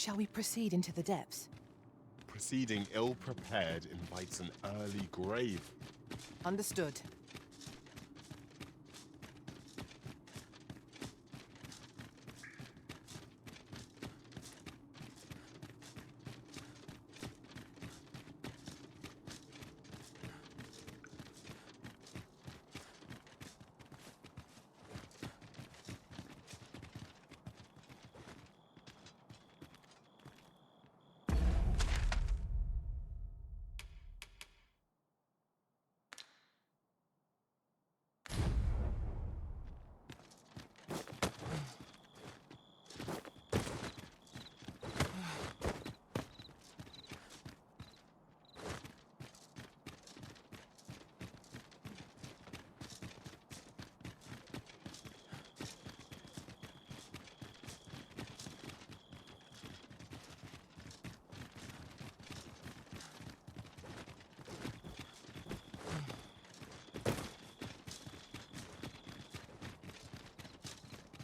Shall we proceed into the depths? Proceeding ill-prepared invites an early grave. Understood.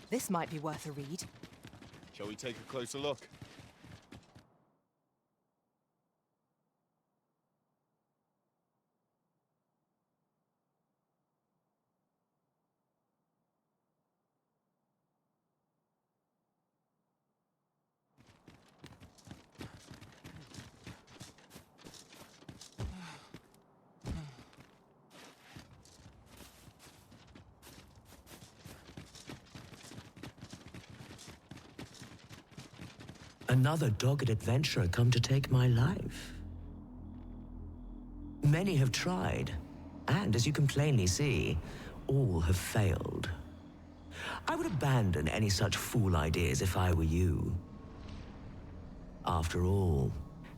This might be worth a read. Shall we take a closer look? Another dogged adventurer come to take my life. Many have tried, and as you can plainly see, all have failed. I would abandon any such fool ideas if I were you. After all,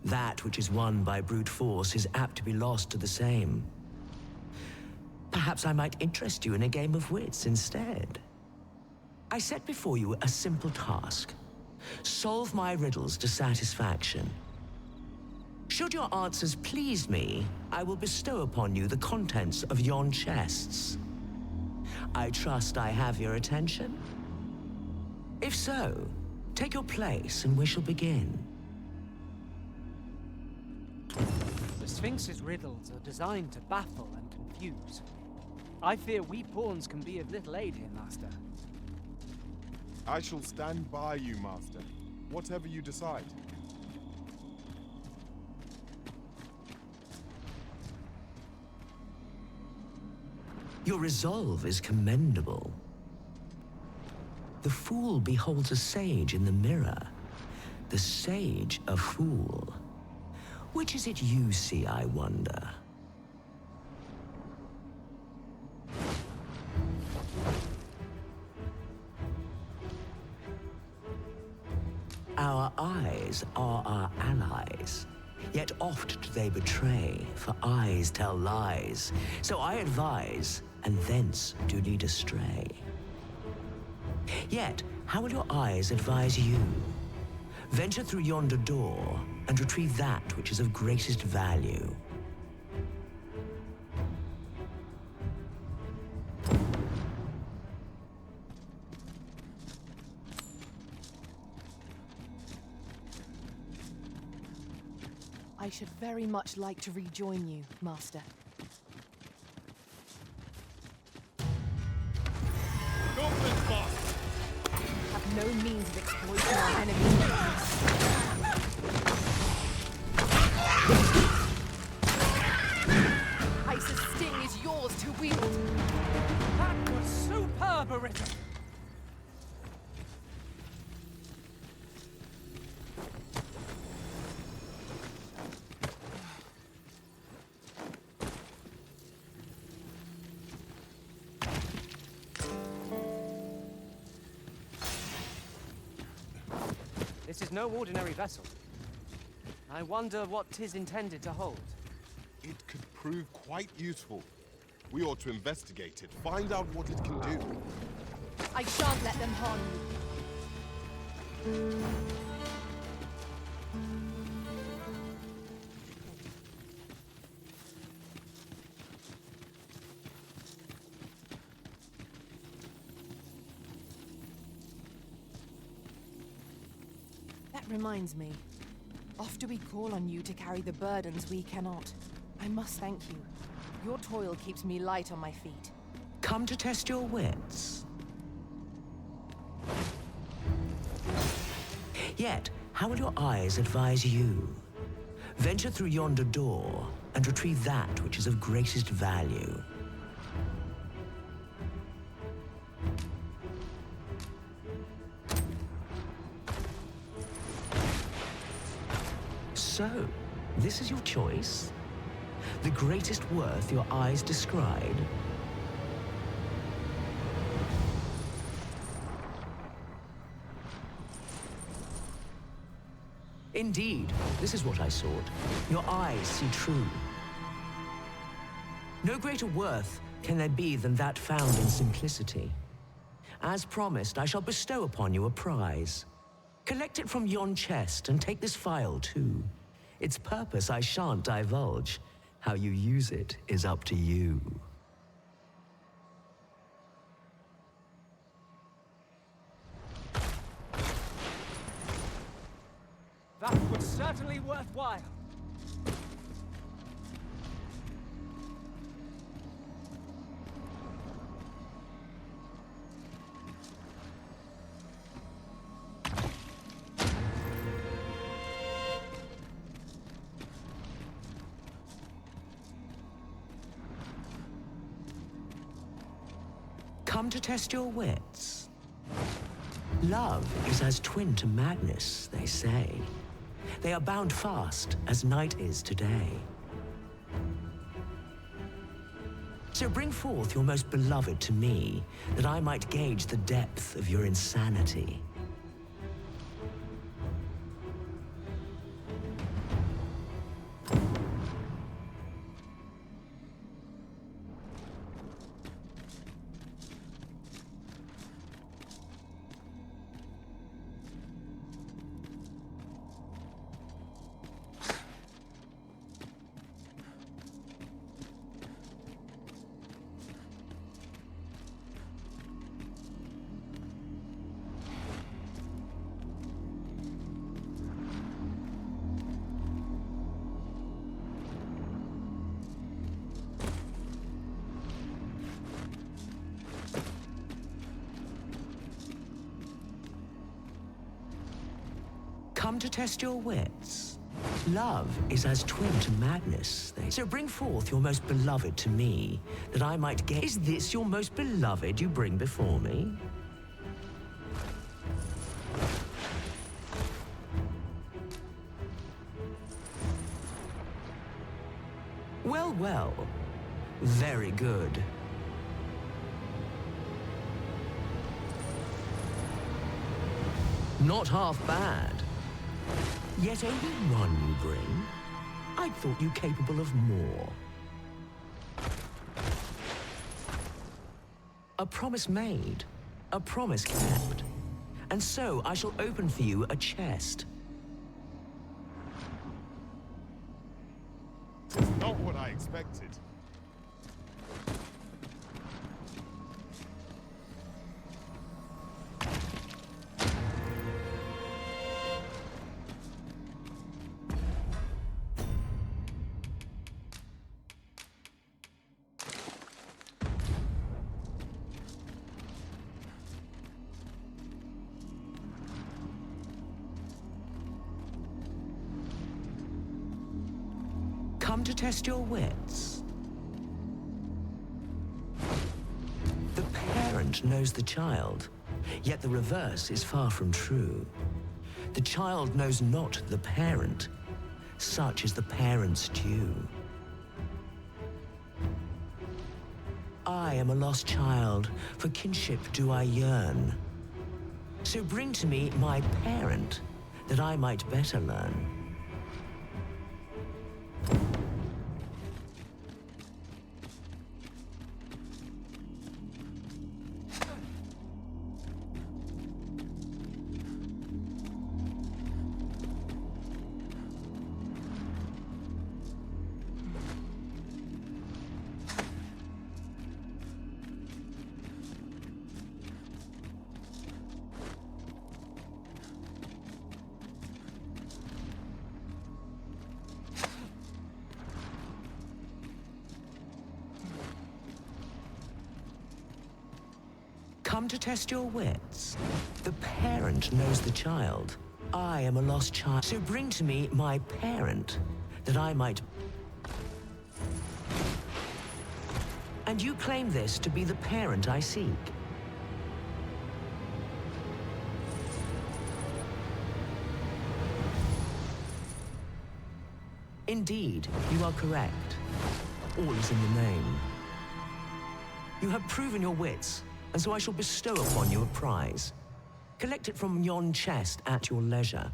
that which is won by brute force is apt to be lost to the same. Perhaps I might interest you in a game of wits instead. I set before you a simple task. Solve my riddles to satisfaction. Should your answers please me, I will bestow upon you the contents of yon chests. I trust I have your attention? If so, take your place and we shall begin. The Sphinx's riddles are designed to baffle and confuse. I fear we pawns can be of little aid here, Master. I shall stand by you, Master. Whatever you decide. Your resolve is commendable. The fool beholds a sage in the mirror. The sage a fool. Which is it you see, I wonder? Our eyes are our allies, yet oft do they betray, for eyes tell lies. So I advise, and thence do lead astray. Yet, how will your eyes advise you? Venture through yonder door, and retrieve that which is of greatest value. I should very much like to rejoin you, Master. Goblins, boss! Have no means of exploiting our enemy's weakness. Ice's sting is yours to wield. That was superb, Arisen! This is no ordinary vessel. I wonder what 'tis intended to hold. It could prove quite useful. We ought to investigate it, find out what it can do. I shan't let them harm you. That reminds me. Oft do we call on you to carry the burdens we cannot. I must thank you. Your toil keeps me light on my feet. Come to test your wits. Yet, how will your eyes advise you? Venture through yonder door and retrieve that which is of greatest value. So, this is your choice? The greatest worth your eyes descried? Indeed, this is what I sought. Your eyes see true. No greater worth can there be than that found in simplicity. As promised, I shall bestow upon you a prize. Collect it from yon chest and take this file too. Its purpose I shan't divulge. How you use it is up to you. That was certainly worthwhile. Come to test your wits. Love is as twin to madness, they say. They are bound fast, as night is today. So bring forth your most beloved to me, that I might gauge the depth of your insanity. Come to test your wits. Love is as twin to madness, they say. So bring forth your most beloved to me, that I might get... Is this your most beloved you bring before me? Well, well. Very good. Not half bad. Yet only one you bring? I'd thought you capable of more. A promise made, a promise kept. And so I shall open for you a chest. It's not what I expected. Come to test your wits. The parent knows the child, yet the reverse is far from true. The child knows not the parent. Such is the parent's due. I am a lost child, for kinship do I yearn. So bring to me my parent, that I might better learn. Come to test your wits. The parent knows the child. I am a lost child, so bring to me my parent, that I might... And you claim this to be the parent I seek. Indeed, you are correct. All is in the name. You have proven your wits, and so I shall bestow upon you a prize. Collect it from yon chest at your leisure.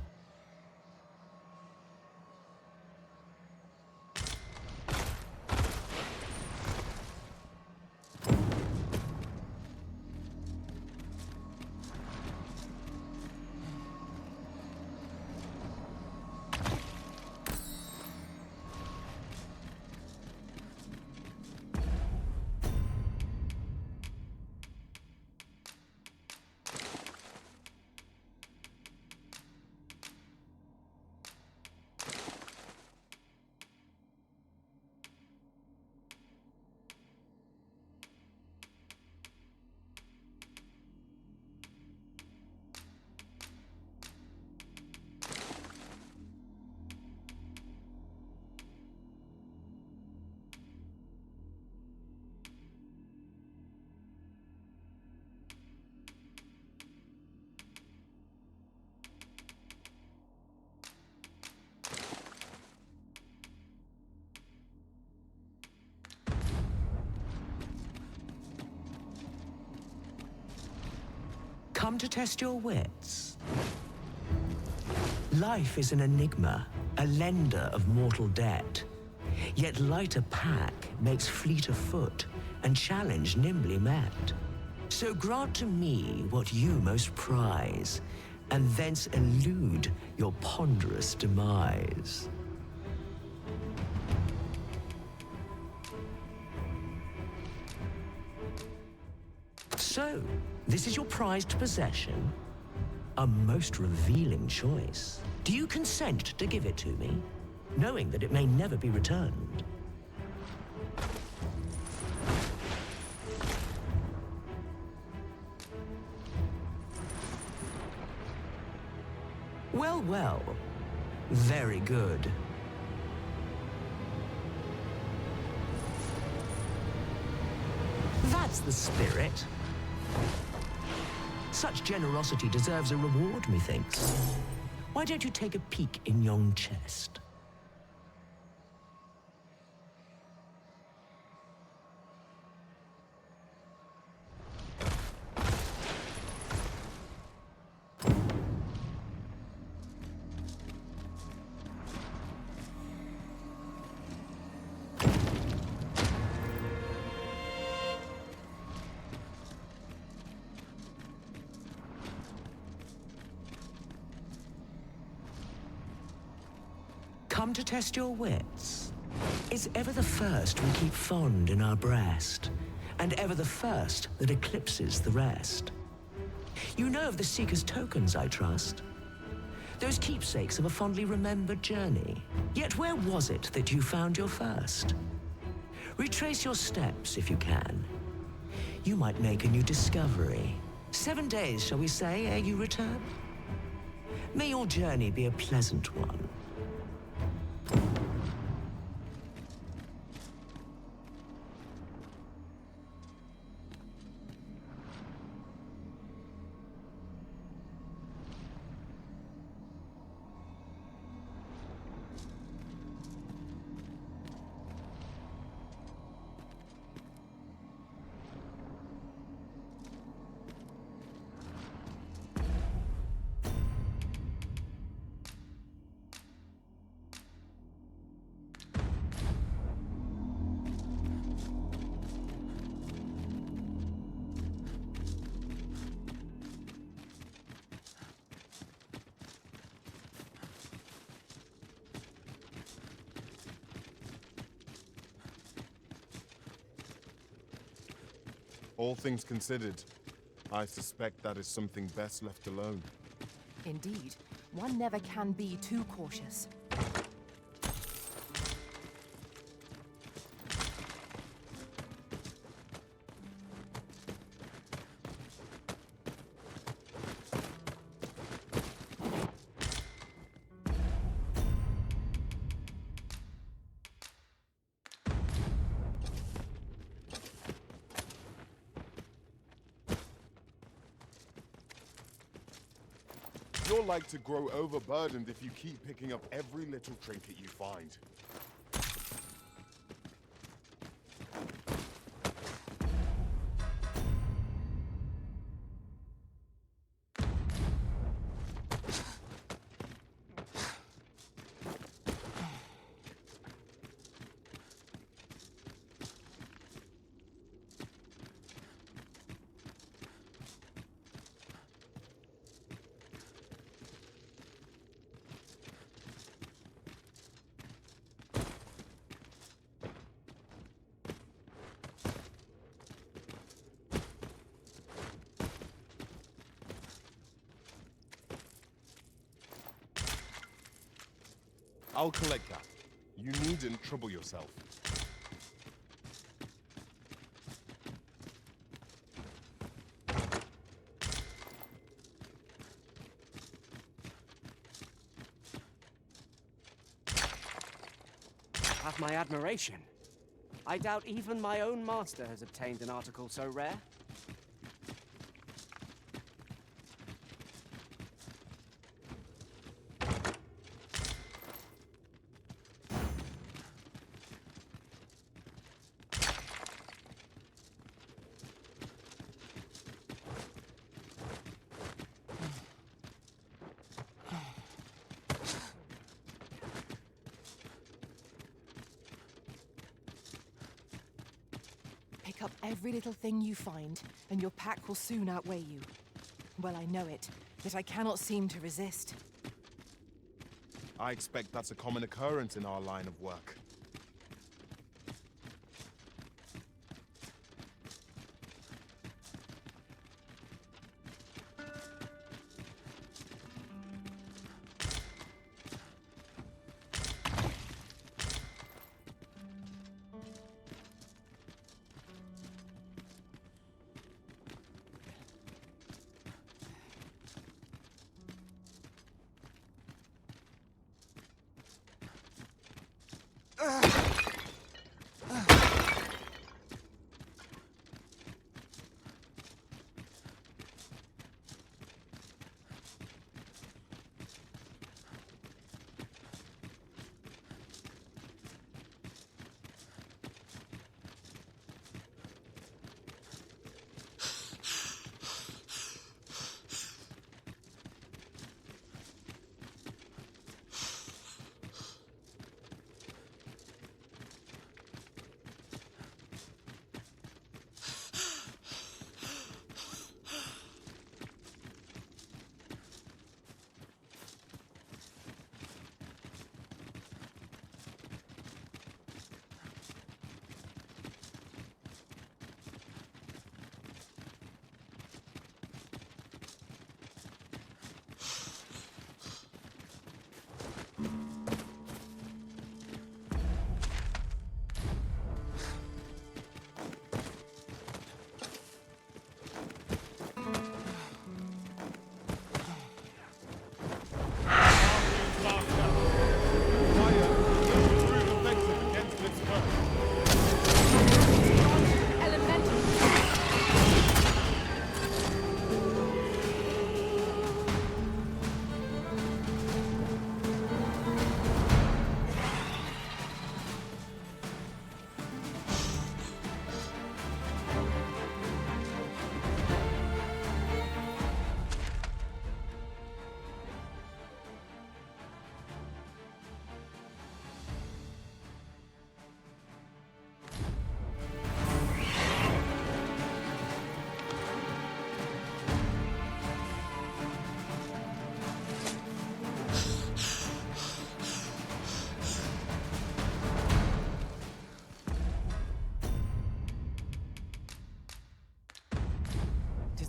Come to test your wits. Life is an enigma, a lender of mortal debt. Yet lighter pack makes fleeter foot, and challenge nimbly met. So grant to me what you most prize, and thence elude your ponderous demise. So, this is your prized possession? A most revealing choice. Do you consent to give it to me, knowing that it may never be returned? Well, well. Very good. That's the spirit. Such generosity deserves a reward, methinks. Why don't you take a peek in yon chest? Come to test your wits. Is ever the first we keep fond in our breast, and ever the first that eclipses the rest. You know of the Seeker's tokens, I trust. Those keepsakes of a fondly remembered journey. Yet where was it that you found your first? Retrace your steps if you can. You might make a new discovery. 7 days, shall we say, ere you return? May your journey be a pleasant one. All things considered, I suspect that is something best left alone. Indeed, one never can be too cautious. You're like to grow overburdened if you keep picking up every little trinket you find. I'll collect that. You needn't trouble yourself. Have my admiration. I doubt even my own master has obtained an article so rare. Pick up every little thing you find, and your pack will soon outweigh you. Well, I know it, yet I cannot seem to resist. I expect that's a common occurrence in our line of work.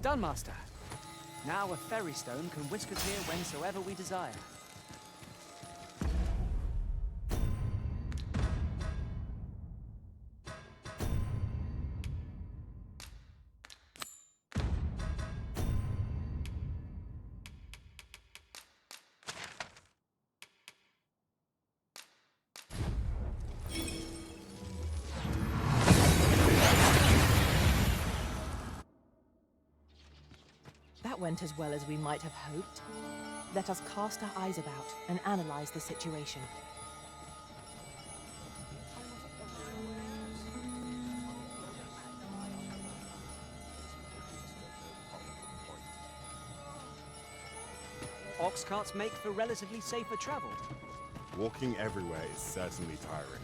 Done, Master. Now a ferry stone can whisk us here whensoever we desire. That went as well as we might have hoped. Let us cast our eyes about and analyze the situation. Ox carts make for relatively safer travel. Walking everywhere is certainly tiring.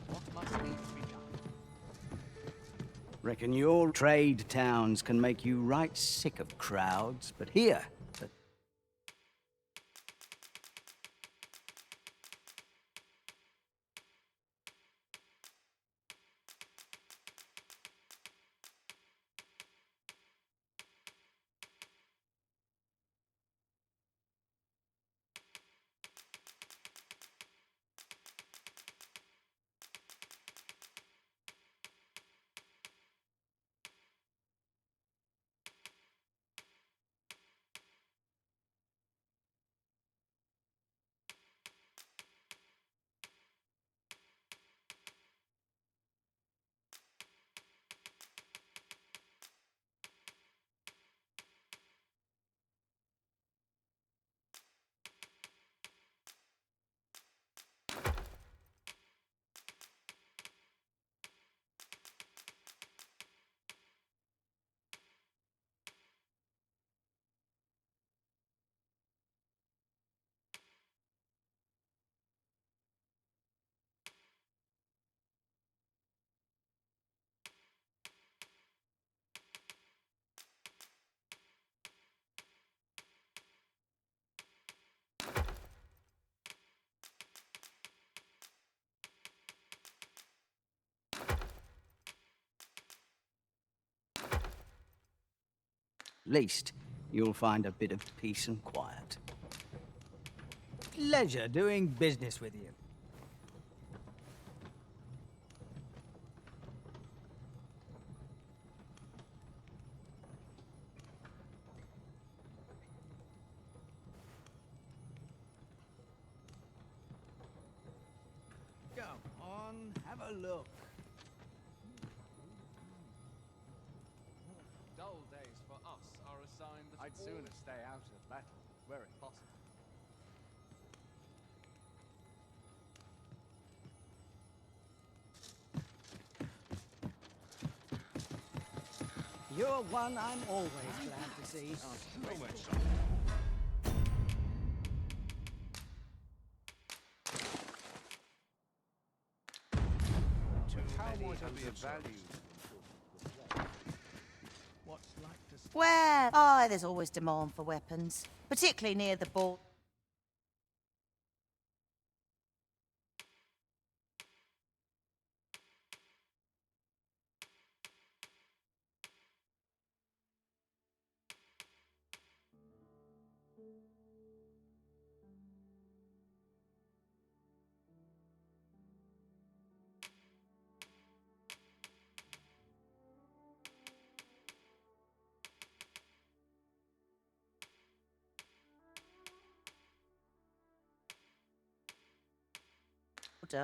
What must needs be done? Reckon your trade towns can make you right sick of crowds, but here, at least you'll find a bit of peace and quiet. Pleasure doing business with you. Come on, have a look. Dull days for us are assigned. I'd sooner stay out of battle, were it possible. You're one I'm always glad to see. How might I be of value? Well, there's always demand for weapons, particularly near the border.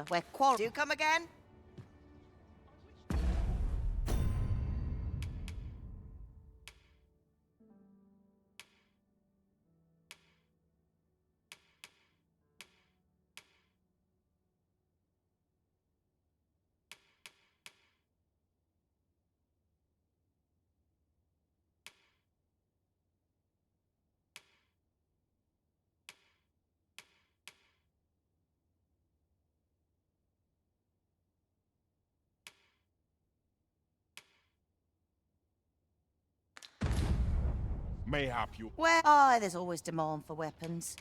Where quarrels do come again? Mayhap you. Well, there's always demand for weapons,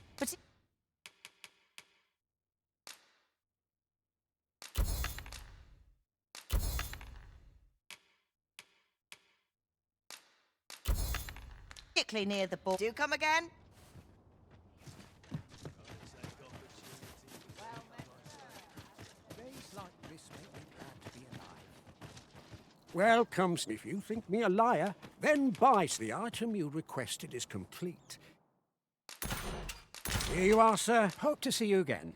particularly near the border. Do come again? Welcome. If you think me a liar, then buy. The item you requested is complete. Here you are, sir. Hope to see you again.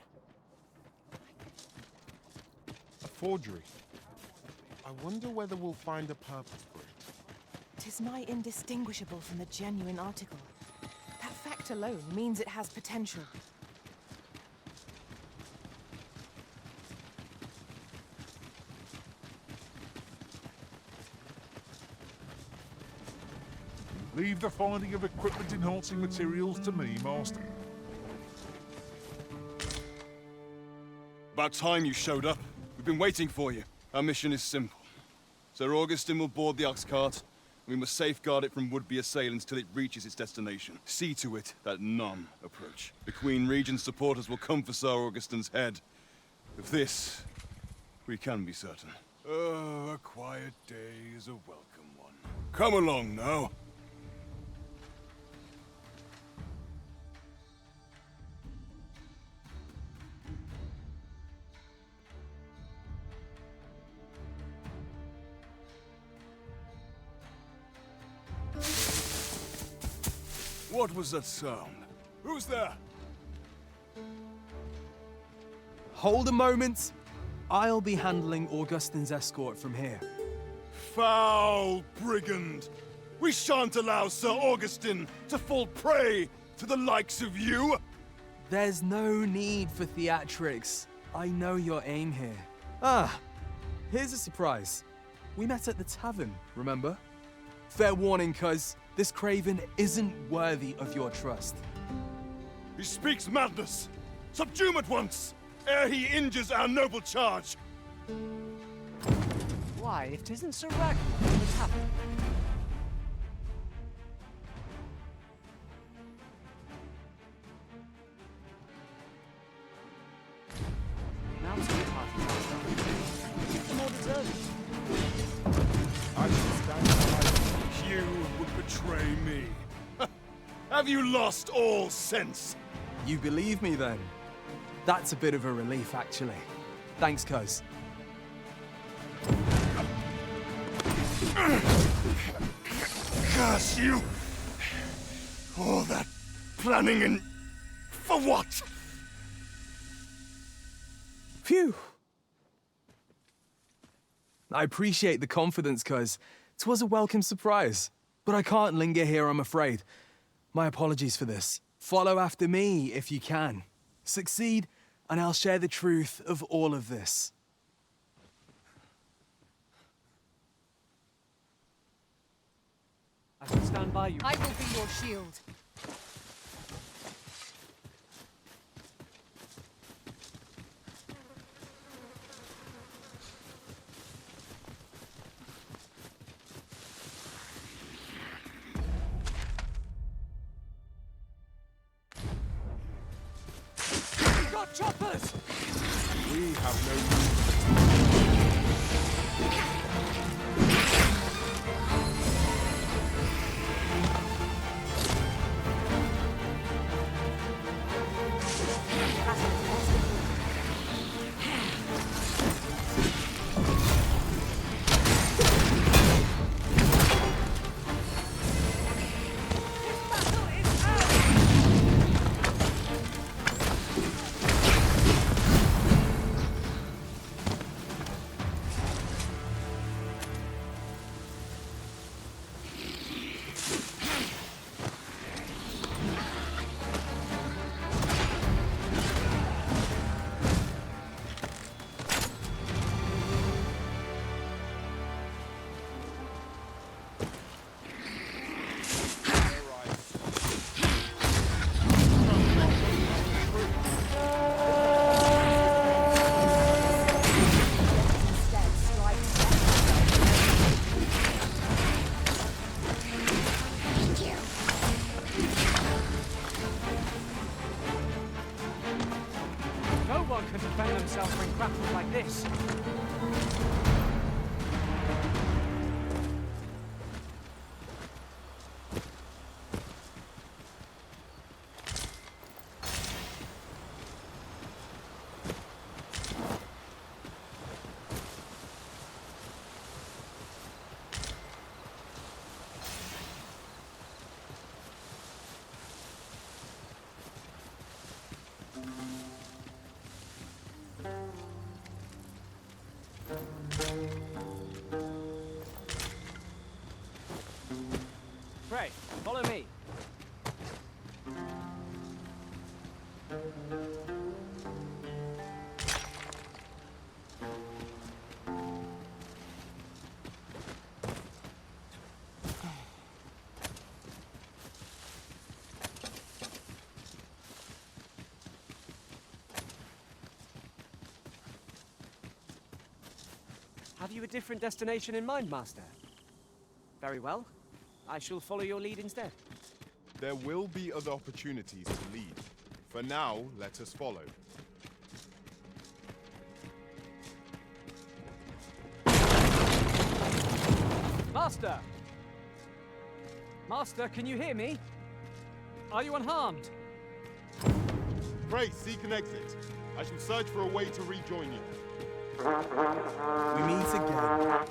A forgery. I wonder whether we'll find a purpose for it. 'Tis nigh indistinguishable from the genuine article. alone means it has potential. Leave the finding of equipment-enhancing materials to me, Master. About time you showed up. We've been waiting for you. Our mission is simple. Sir Augustin will board the ox cart, and we must safeguard it from would-be assailants till it reaches its destination. See to it that none approach. The Queen Regent's supporters will come for Sir Augustin's head. Of this, we can be certain. Oh, a quiet day is a welcome one. Come along now. What was that sound? Who's there? Hold a moment. I'll be handling Augustin's escort from here. Foul brigand! We shan't allow Sir Augustin to fall prey to the likes of you! There's no need for theatrics. I know your aim here. Ah, here's a surprise. We met at the tavern, remember? Fair warning, cuz this craven isn't worthy of your trust. He speaks madness! Subdue him at once, ere he injures our noble charge! Why, if 'tisn't Sir Ragnar, what's happened? Now it's your party, Maister. The more deserving. I should stand by. You would betray me. Have you lost all sense? You believe me then? That's a bit of a relief, actually. Thanks, cuz. Curse you! All that planning and... for what? Phew! I appreciate the confidence, cuz 'twas a welcome surprise. But I can't linger here, I'm afraid. My apologies for this. Follow after me, if you can. Succeed, and I'll share the truth of all of this. I shall stand by you. I will be your shield. Got choppers! We have no need. No one can defend themselves when grappled like this. Pray, follow me. Have you a different destination in mind, Master? Very well. I shall follow your lead instead. There will be other opportunities to lead. For now, let us follow. Master! Master, can you hear me? Are you unharmed? Pray, seek an exit. I shall search for a way to rejoin you. We meet again.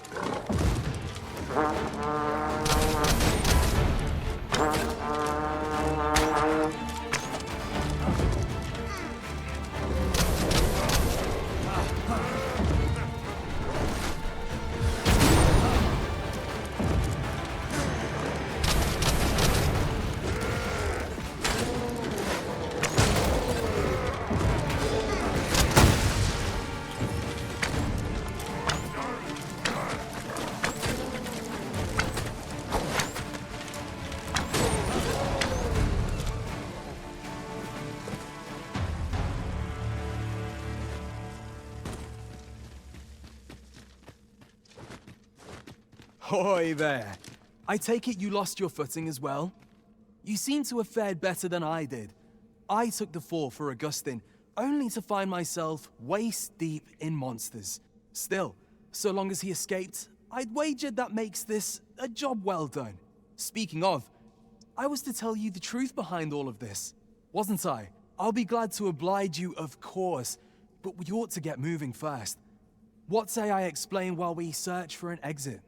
Hoy there. I take it you lost your footing as well? You seem to have fared better than I did. I took the fall for Augustine, only to find myself waist deep in monsters. Still, so long as he escaped, I'd wagered that makes this a job well done. Speaking of, I was to tell you the truth behind all of this, wasn't I? I'll be glad to oblige you, of course, but we ought to get moving first. What say I explain while we search for an exit?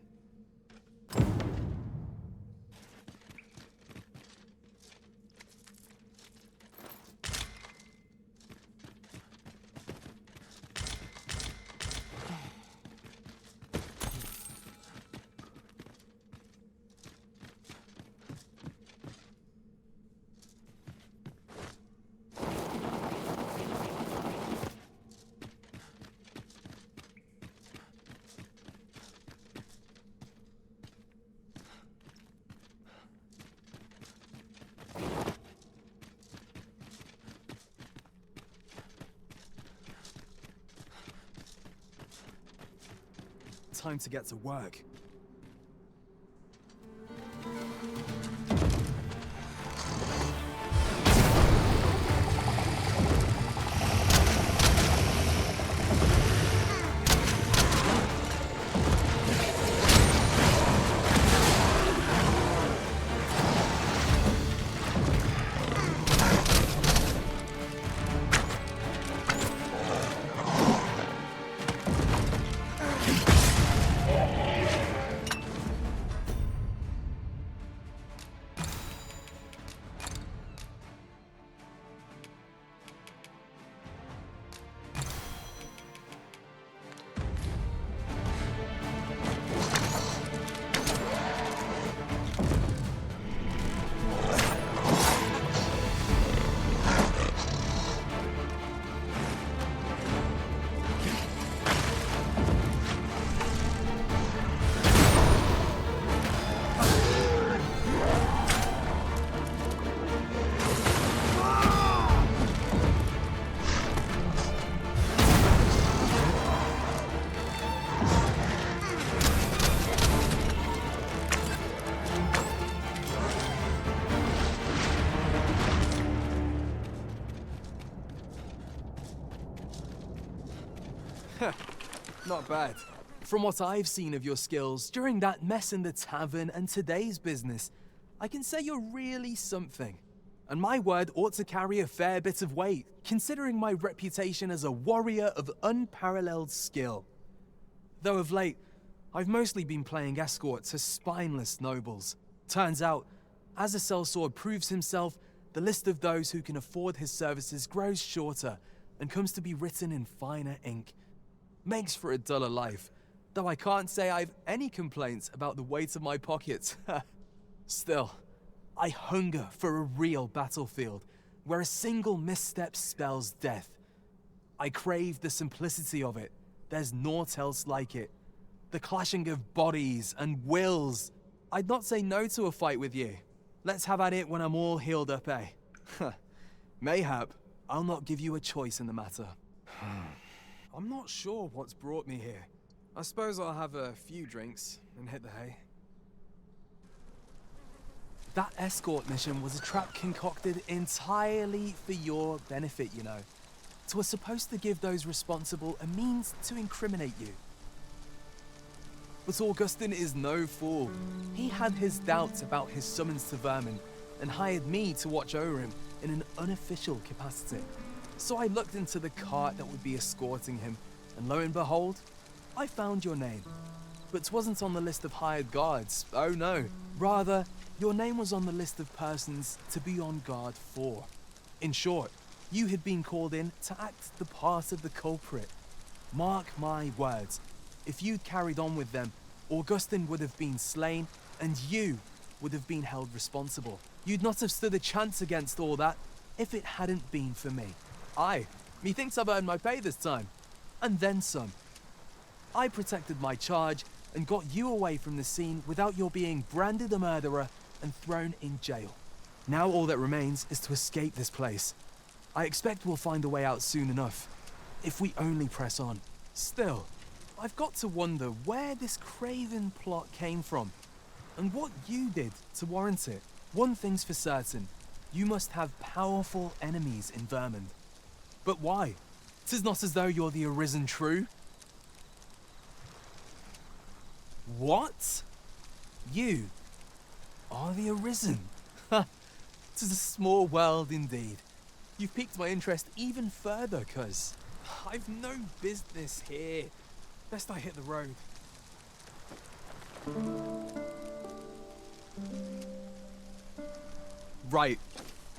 Time to get to work. Not bad. From what I've seen of your skills during that mess in the tavern and today's business, I can say you're really something. And my word ought to carry a fair bit of weight, considering my reputation as a warrior of unparalleled skill. Though of late, I've mostly been playing escort to spineless nobles. Turns out, as a sellsword proves himself, the list of those who can afford his services grows shorter and comes to be written in finer ink. Makes for a duller life, though I can't say I've any complaints about the weight of my pockets. Still, I hunger for a real battlefield, where a single misstep spells death. I crave the simplicity of it. There's naught else like it. The clashing of bodies and wills. I'd not say no to a fight with you. Let's have at it when I'm all healed up, eh? Mayhap, I'll not give you a choice in the matter. I'm not sure what's brought me here. I suppose I'll have a few drinks and hit the hay. That escort mission was a trap concocted entirely for your benefit, you know. It was supposed to give those responsible a means to incriminate you. But Augustin is no fool. He had his doubts about his summons to Vermin and hired me to watch over him in an unofficial capacity. So I looked into the cart that would be escorting him, and lo and behold, I found your name. But 'twasn't on the list of hired guards, oh no. Rather, your name was on the list of persons to be on guard for. In short, you had been called in to act the part of the culprit. Mark my words, if you'd carried on with them, Augustin would have been slain, and you would have been held responsible. You'd not have stood a chance against all that if it hadn't been for me. Aye, methinks I've earned my pay this time, and then some. I protected my charge and got you away from the scene without your being branded a murderer and thrown in jail. Now all that remains is to escape this place. I expect we'll find a way out soon enough, if we only press on. Still, I've got to wonder where this craven plot came from, and what you did to warrant it. One thing's for certain, you must have powerful enemies in Vermin. But why? 'Tis not as though you're the Arisen True. What? You are the Arisen? Ha! 'Tis a small world indeed. You've piqued my interest even further, cuz I've no business here. Best I hit the road. Right,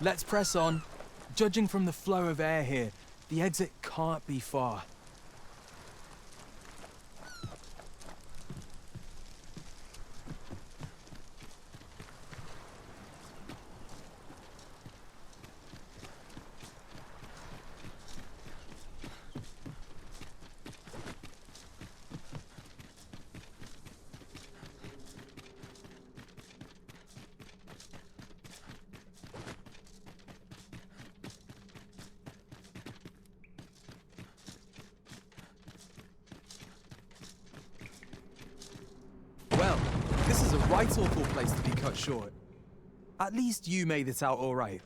let's press on. Judging from the flow of air here, the exit can't be far. Well, this is a right awful place to be cut short. At least you made it out all right.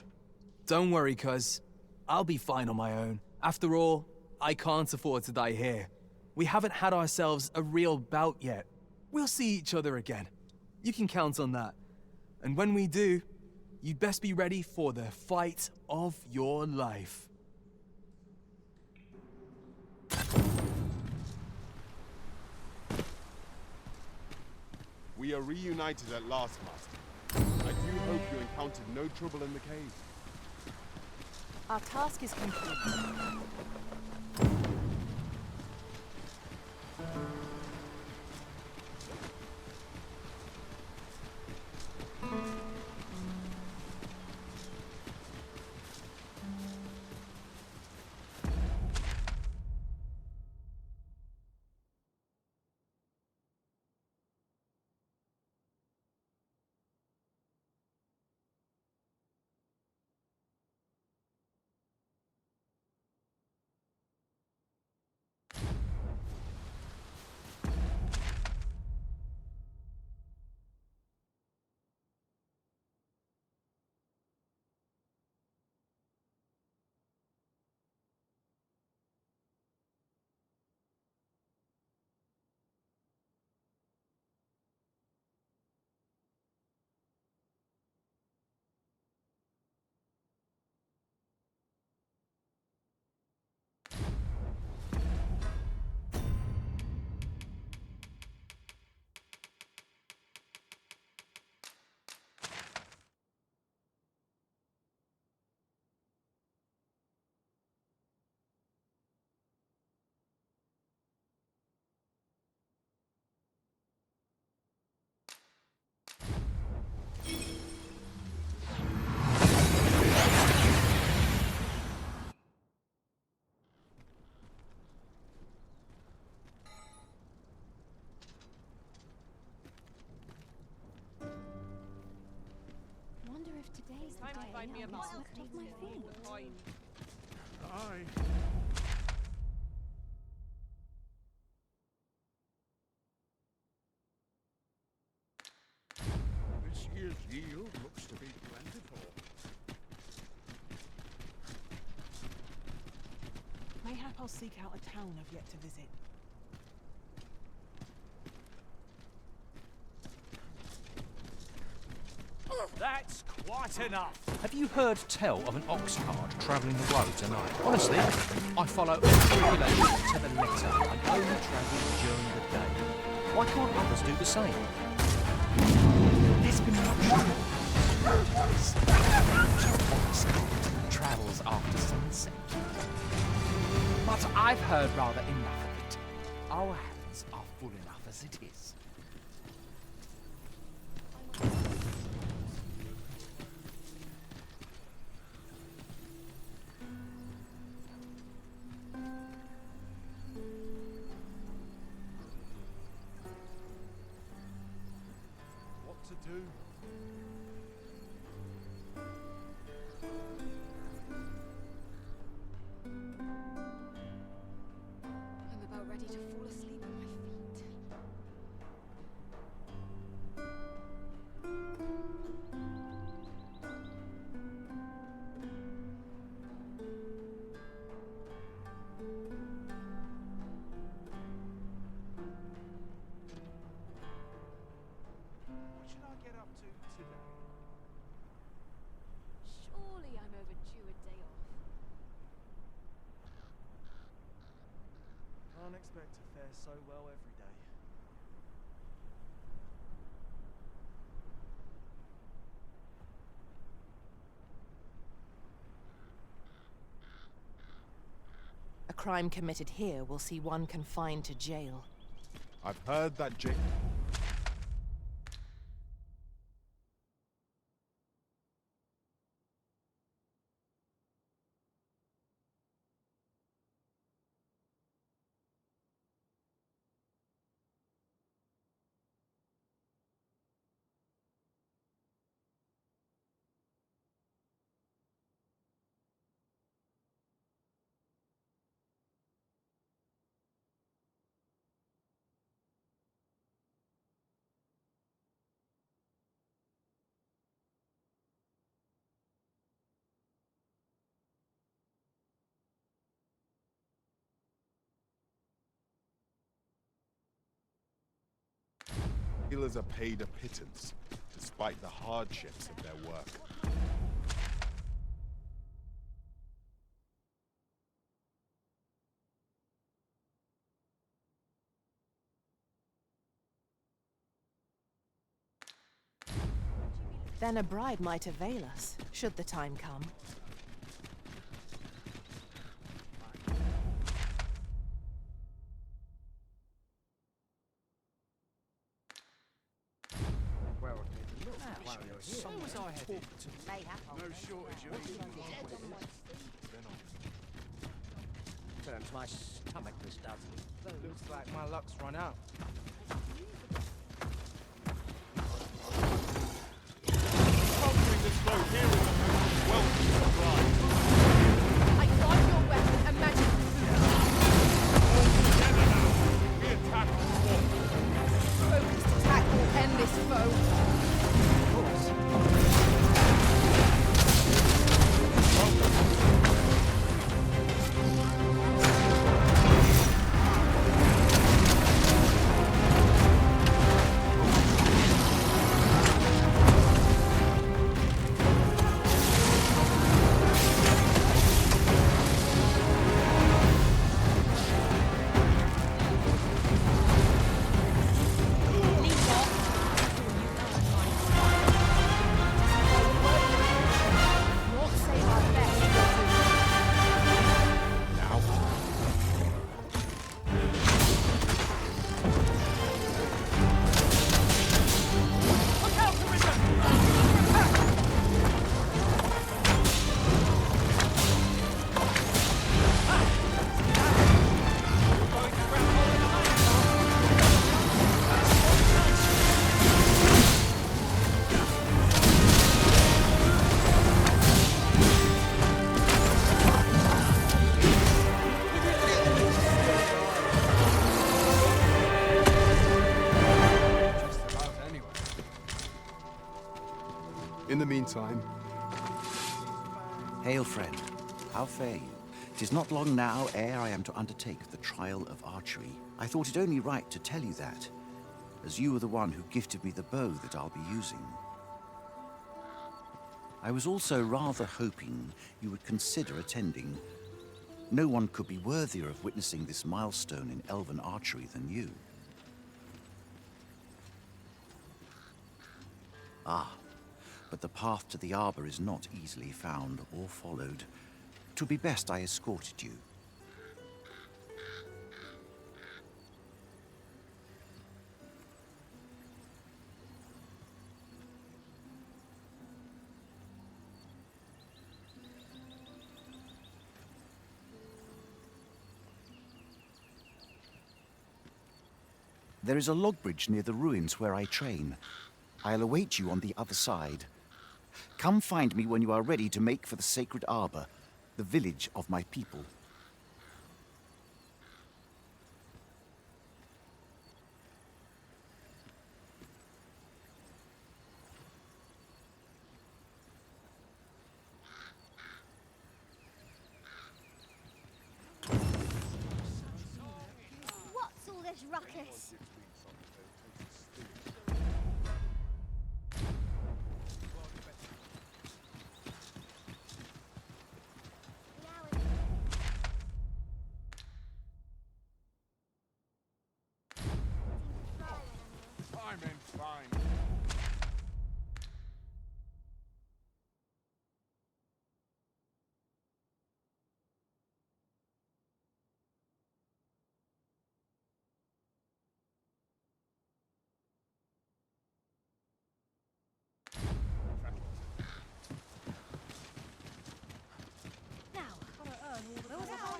Don't worry, cuz. I'll be fine on my own. After all, I can't afford to die here. We haven't had ourselves a real bout yet. We'll see each other again. You can count on that. And when we do, you'd best be ready for the fight of your life. We are reunited at last, Master. I do hope you encountered no trouble in the cave. Our task is complete. This year's yield looks to be plentiful. Mayhap I'll seek out a town I've yet to visit. That's quite enough. Have you heard tell of an ox cart travelling the road tonight? Honestly, I follow every regulation to the letter and only travel during the day. Why can't others do the same? There's been much ox cart travels after sunset. But I've heard rather enough of it. Our hands are full enough as it is. What to do? I'm about ready to fall asleep at my feet. What should I get up to today? Surely I'm overdue a day off. Can't expect to fare so well every day. A crime committed here will see one confined to jail. I've heard that Jake. Healers are paid a pittance, despite the hardships of their work. Then a bribe might avail us, should the time come. So was I headed to No shortage of Turns my stomach, this does. Looks like my luck's run out. Conquering this road here is a welcome surprise. I guard your weapon and magic Together now, we attack the fort. focused attack will end this foe. time. Hail, friend. How fare you? 'Tis not long now ere I am to undertake the trial of archery. I thought it only right to tell you that, as you are the one who gifted me the bow that I'll be using. I was also rather hoping you would consider attending. No one could be worthier of witnessing this milestone in elven archery than you. Ah, but the path to the arbor is not easily found or followed. 'Twould be best I escorted you. There is a log bridge near the ruins where I train. I'll await you on the other side. Come find me when you are ready to make for the sacred arbor, the village of my people. What's all this ruckus? I'm in fine. Now, gotta earn all the There was a whole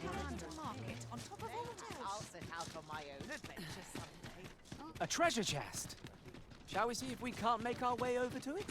market on top of all else. I'll set out on my own adventure someday. A treasure chest. Shall we see if we can't make our way over to it?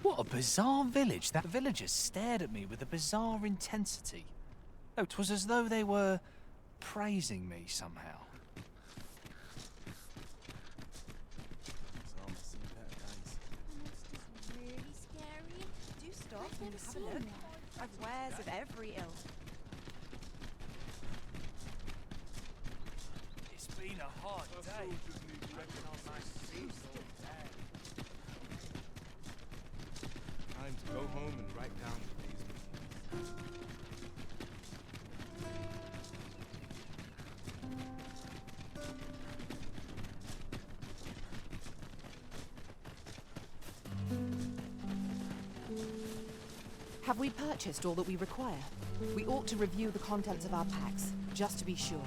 What a bizarre village. That villagers stared at me with a bizarre intensity. Oh, 'twas as though they were praising me somehow. really scary. Do stop I've and never have a seen look. one. I've wares of every ilk. It's been a hard day. Time to go home and write down the day's meetings. Have we purchased all that we require? We ought to review the contents of our packs, just to be sure.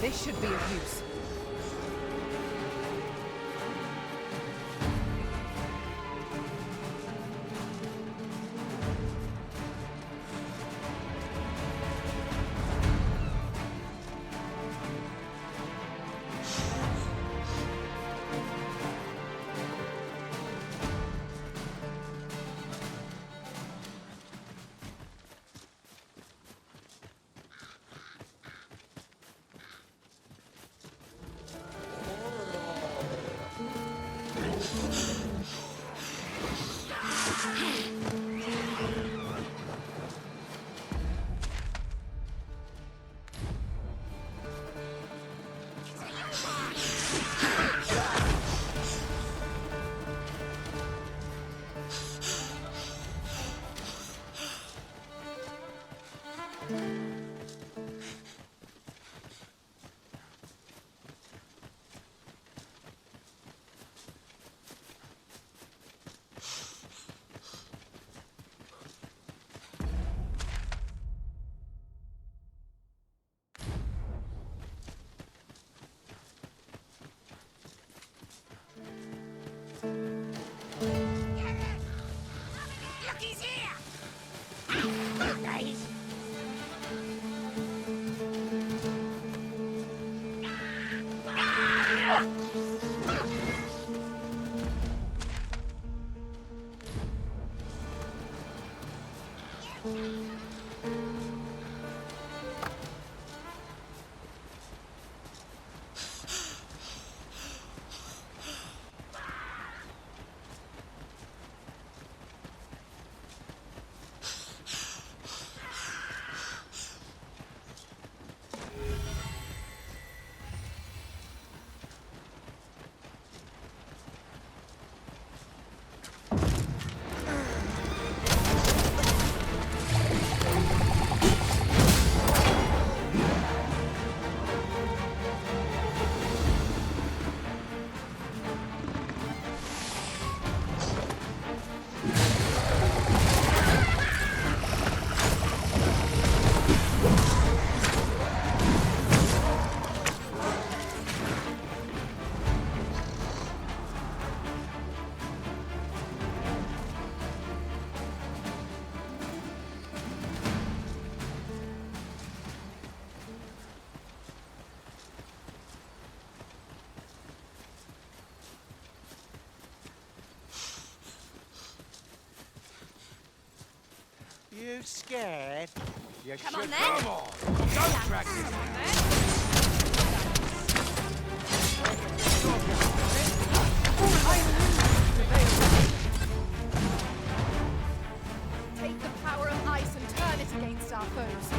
This should be of use. Look, he's here! Guys! You scared? You Come should on, then. Come on! Don't drag me! Take the power of ice and turn it against our foes.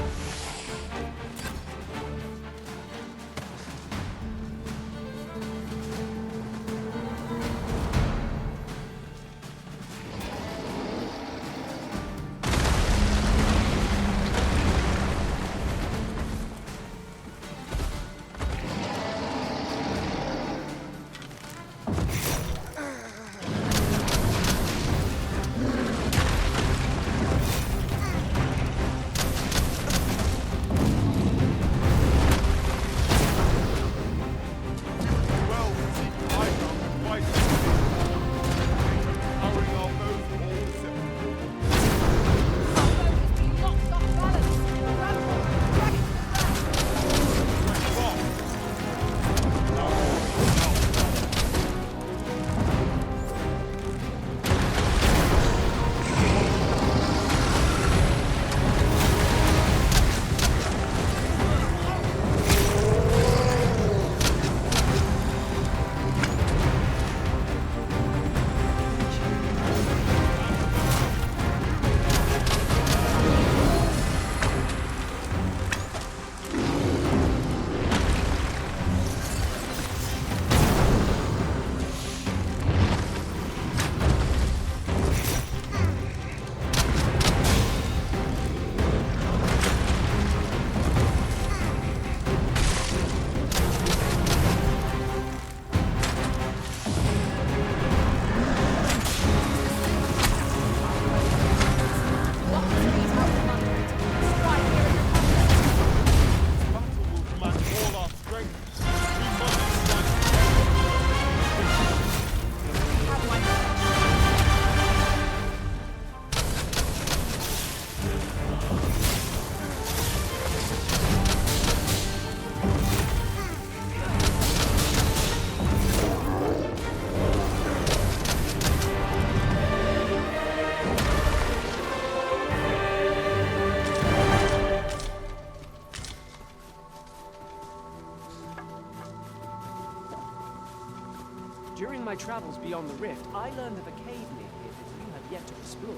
During my travels beyond the rift, I learned of a cave near here that you have yet to explore.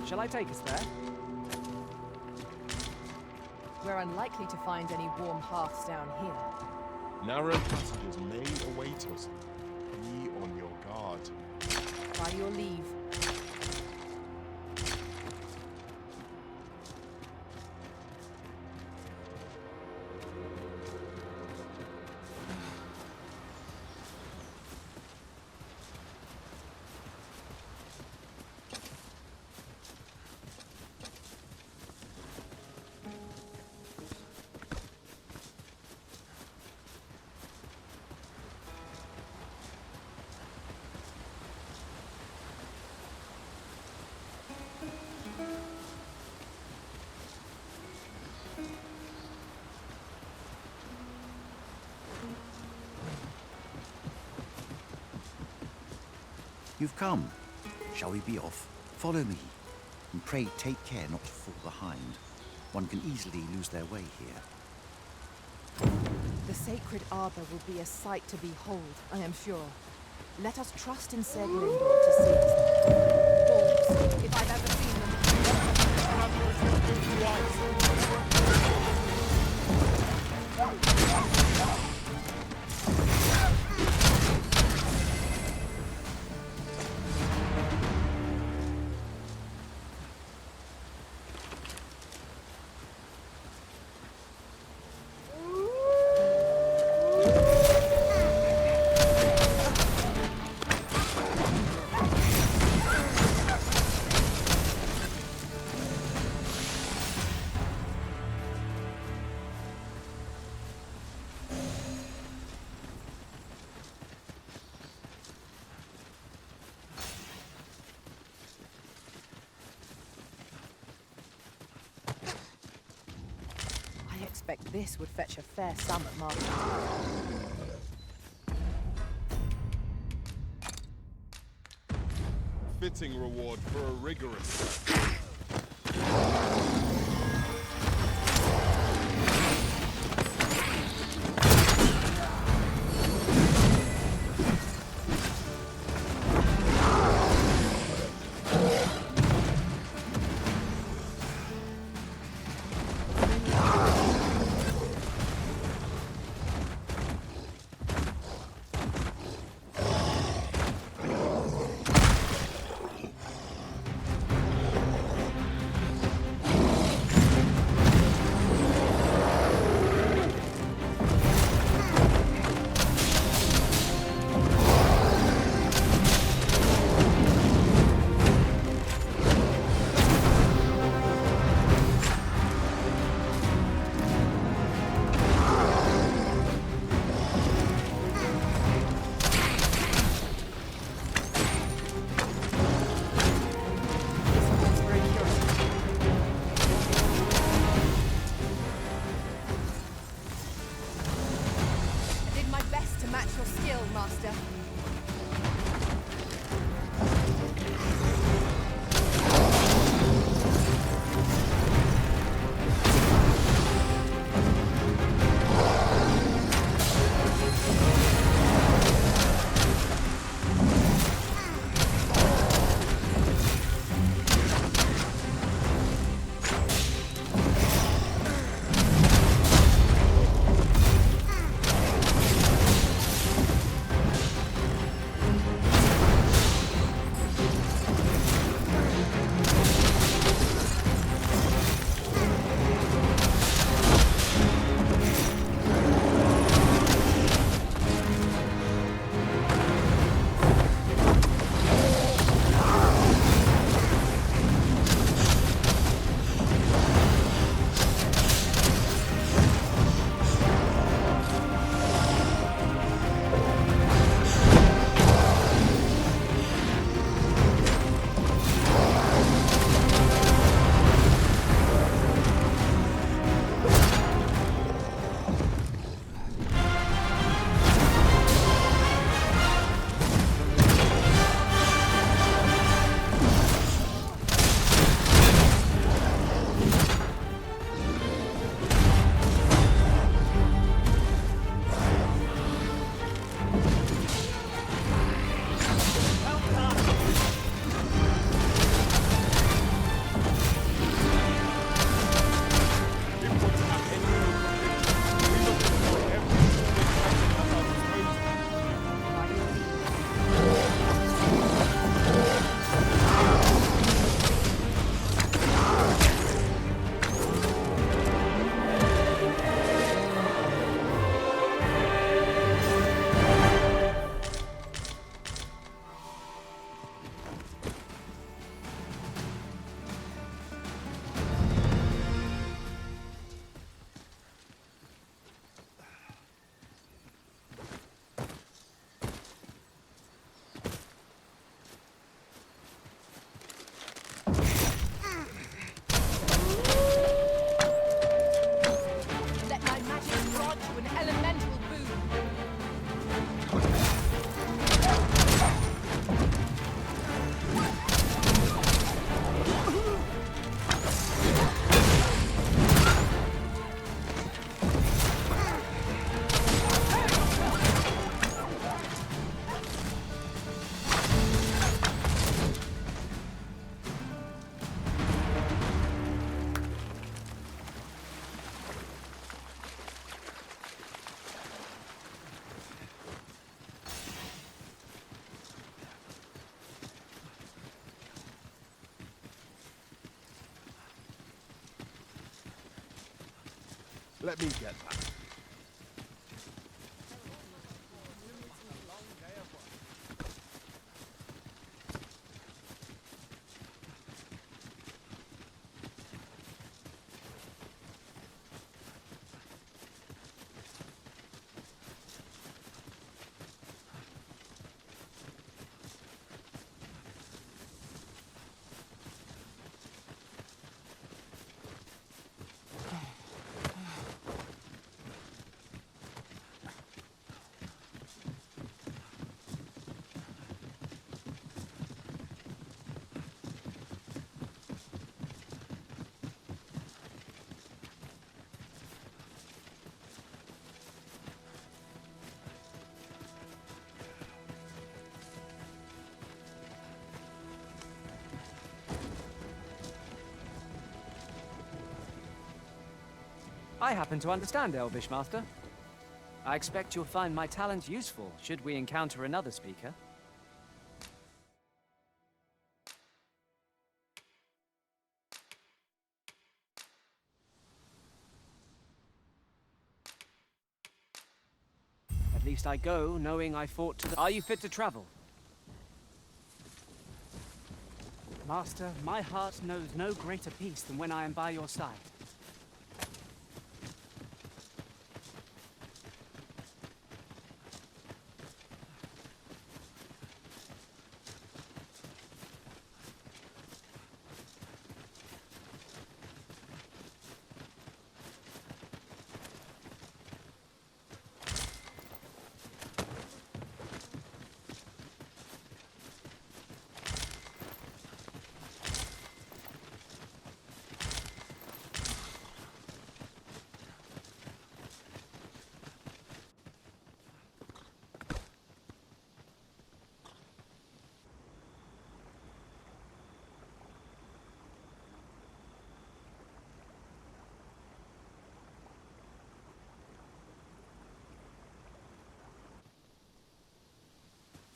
Shall I take us there? We're unlikely to find any warm hearths down here. Narrow passages may await us. Be on your guard. By your leave. You've come. Shall we be off? Follow me. And pray take care not to fall behind. One can easily lose their way here. The sacred arbor will be a sight to behold, I am sure. Let us trust in Seglindor to seize them. Balls, if I've ever seen them. I expect this would fetch a fair sum at market. Fitting reward for a rigorous. Let me get that. I happen to understand Elvish, Master. I expect you'll find my talent useful should we encounter another speaker. At least I go knowing I fought to the... Are you fit to travel? Master, my heart knows no greater peace than when I am by your side.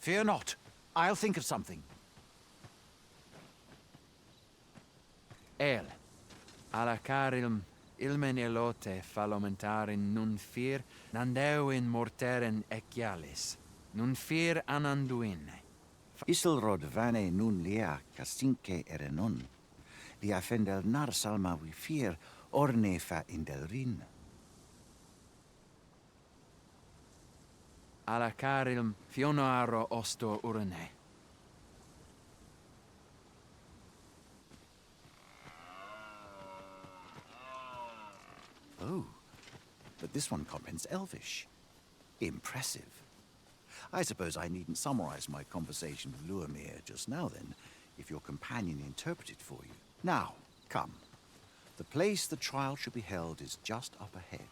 Fear not. I'll think of something. El, alla carilm, ilmen elote falomentarin nun fear, nandeuin morteren ecialis, nun fear ananduine. Isilrod vane nun lia casinque erenon. Lia fendel nar salma vi fear, orne fa indelrin. Alla carilm, fionoaro osto urne. Oh, but this one comprehends Elvish. Impressive. I suppose I needn't summarize my conversation with Luamir just now then, if your companion interpreted for you. Now, come. The place the trial should be held is just up ahead.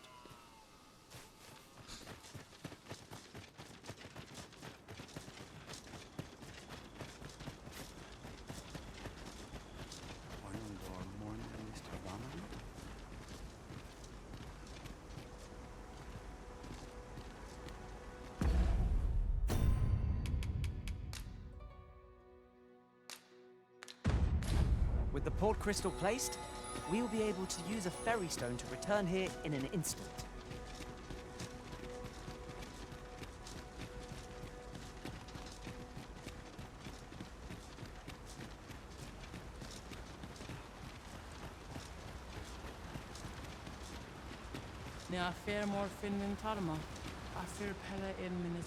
With the port crystal placed, we'll be able to use a ferry stone to return here in an instant.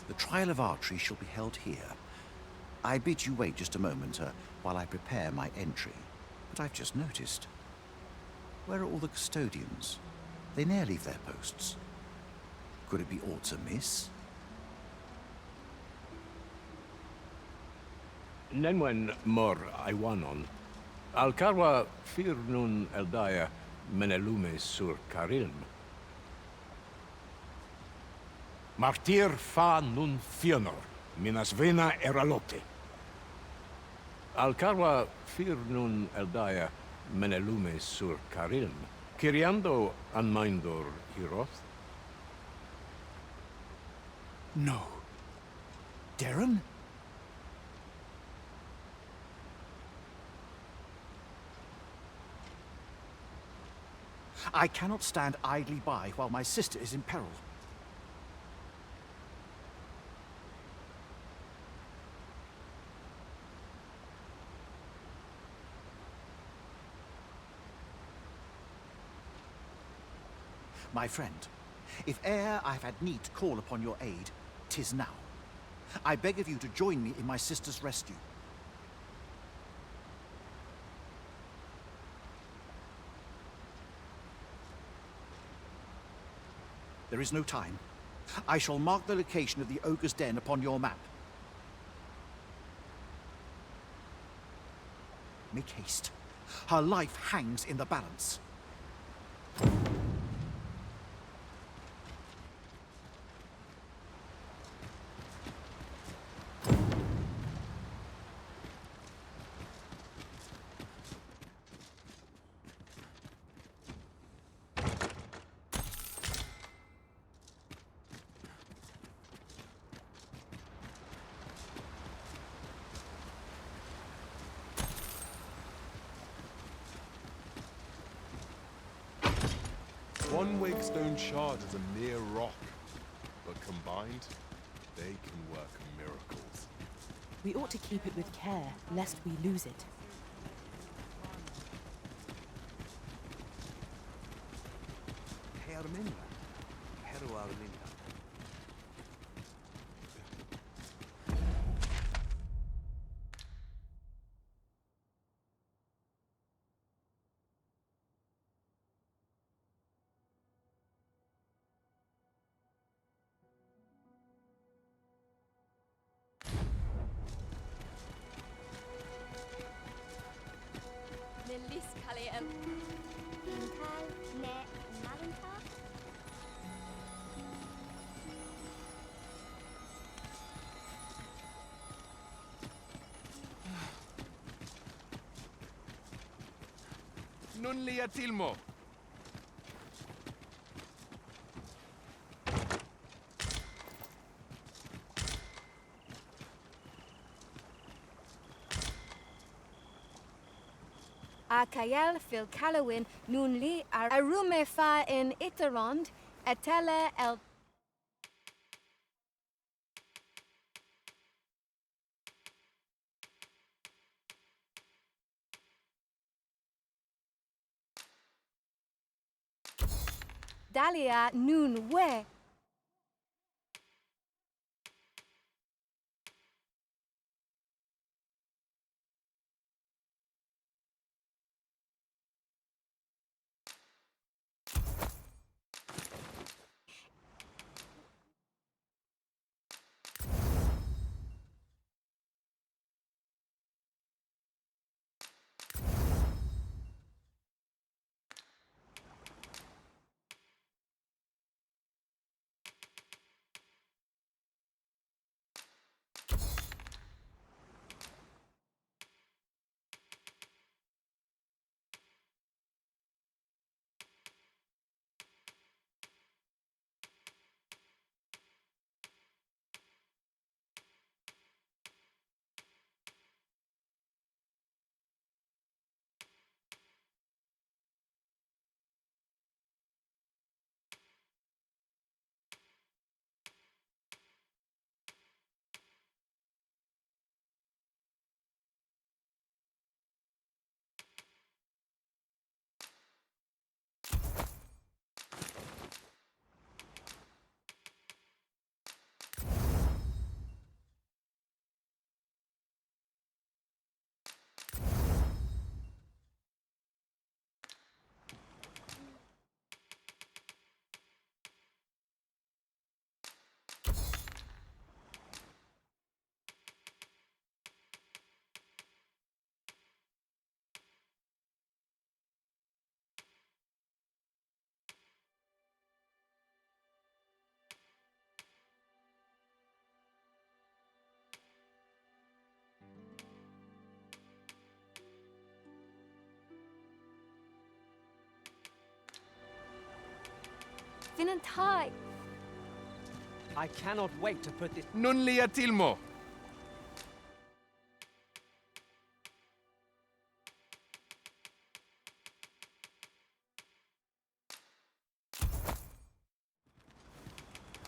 The trial of archery shall be held here. I bid you wait just a moment while I prepare my entry. But I've just noticed. Where are all the custodians? They ne'er leave their posts. Could it be aught amiss? Nenwen mor Iwanon. Alcarwa fir nun eldaya menelume sur carilm. Martir fa nun fionor, minas vena eralote. Alcarwa fir nun eldaya menelume sur carilm. Kiriando anmindor hiroth? No. Darren? I cannot stand idly by while my sister is in peril. My friend, if e'er I have had need to call upon your aid, 'tis now. I beg of you to join me in my sister's rescue. There is no time. I shall mark the location of the ogre's den upon your map. Make haste. Her life hangs in the balance. One wakestone shard is a mere rock, but combined, they can work miracles. We ought to keep it with care, lest we lose it. Nelis Kaleem. Inkal ne Malinka? Non li atilmo. Akayel fil Kalawin nun li arume fa in Iterond etele el Dalia nun we. Vinantai. I cannot wait to put this. Non li atilmo.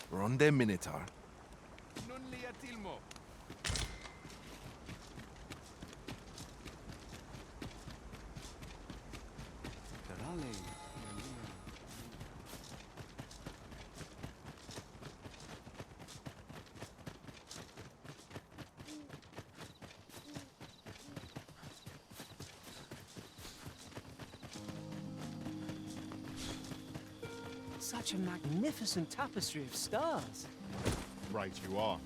Ronde Minotaur. Non li atilmo. Such a magnificent tapestry of stars. Right you are.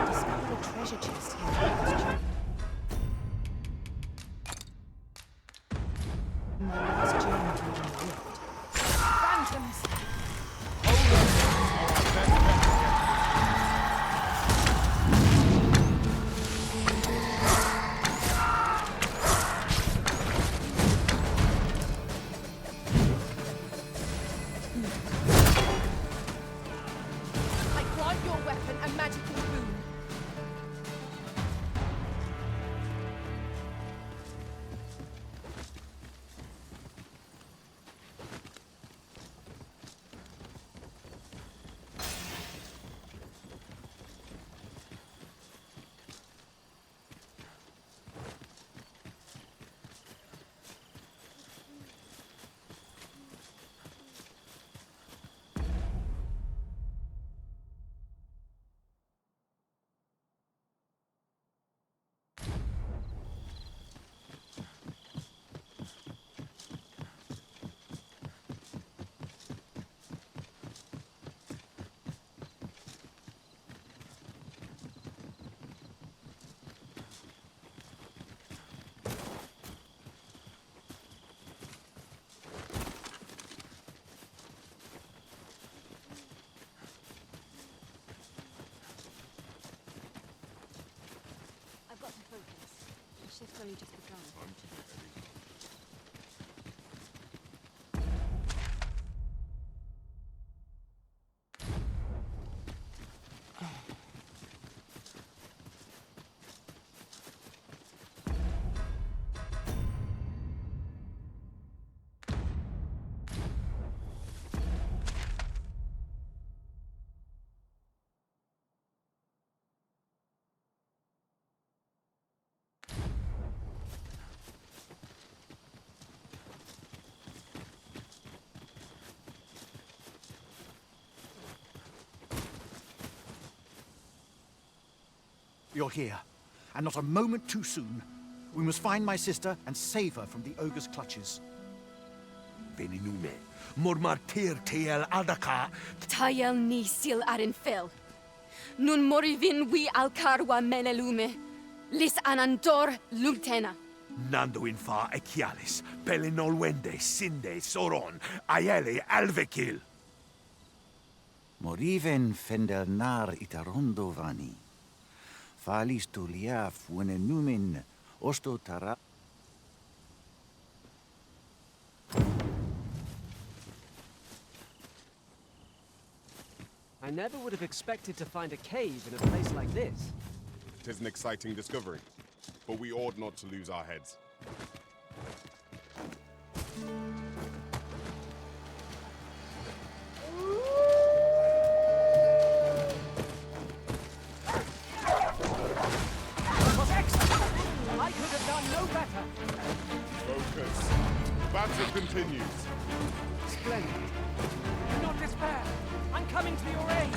Discovered a treasure chest here. My last journey to the rift. Phantoms! I grant your weapon a magical boon. I've got to focus. The shift's only just begun. You're here, and not a moment too soon. We must find my sister and save her from the ogre's clutches. Veninume, mormartir tiel adaka. Tayel ni sil arin fel. Nun morivin wi alcarwa menelume. Lis anandor lultena. Nando infa echialis, pelinolwende, sinde, soron, aiele alvekil. Moriven fender nar itarondo vani. Falis tu liaf numin osto tara. I never would have expected to find a cave in a place like this. It is an exciting discovery, but we ought not to lose our heads. I could have done no better. Focus. The battle continues. Splendid. Do not despair. I'm coming to your aid.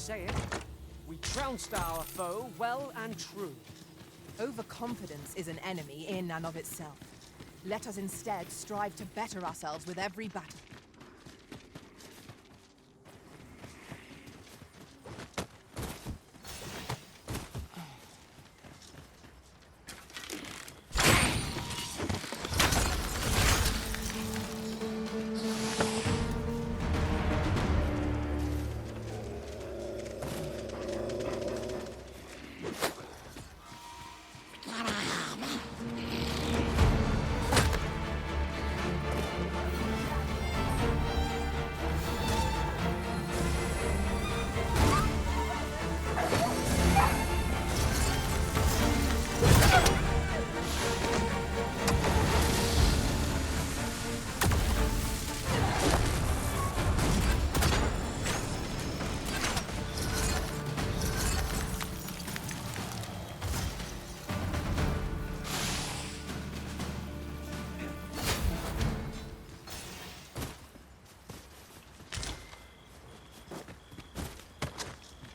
say it. We trounced our foe well and true. Overconfidence is an enemy in and of itself. Let us instead strive to better ourselves with every battle.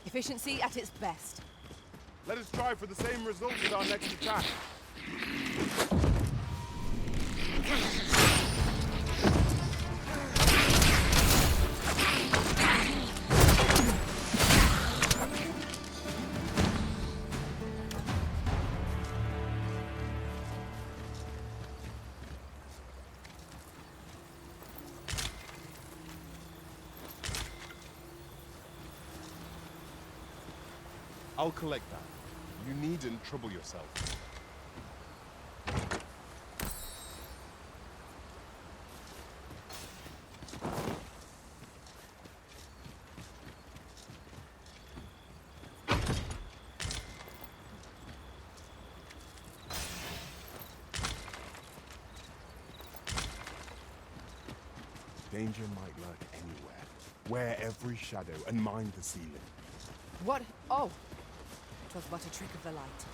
Efficiency at its best. Let us try for the same result with our next attack. I'll collect that. You needn't trouble yourself. Danger might lurk anywhere. Wear every shadow and mind the ceiling. What? Oh! 'Twas but a trick of the light.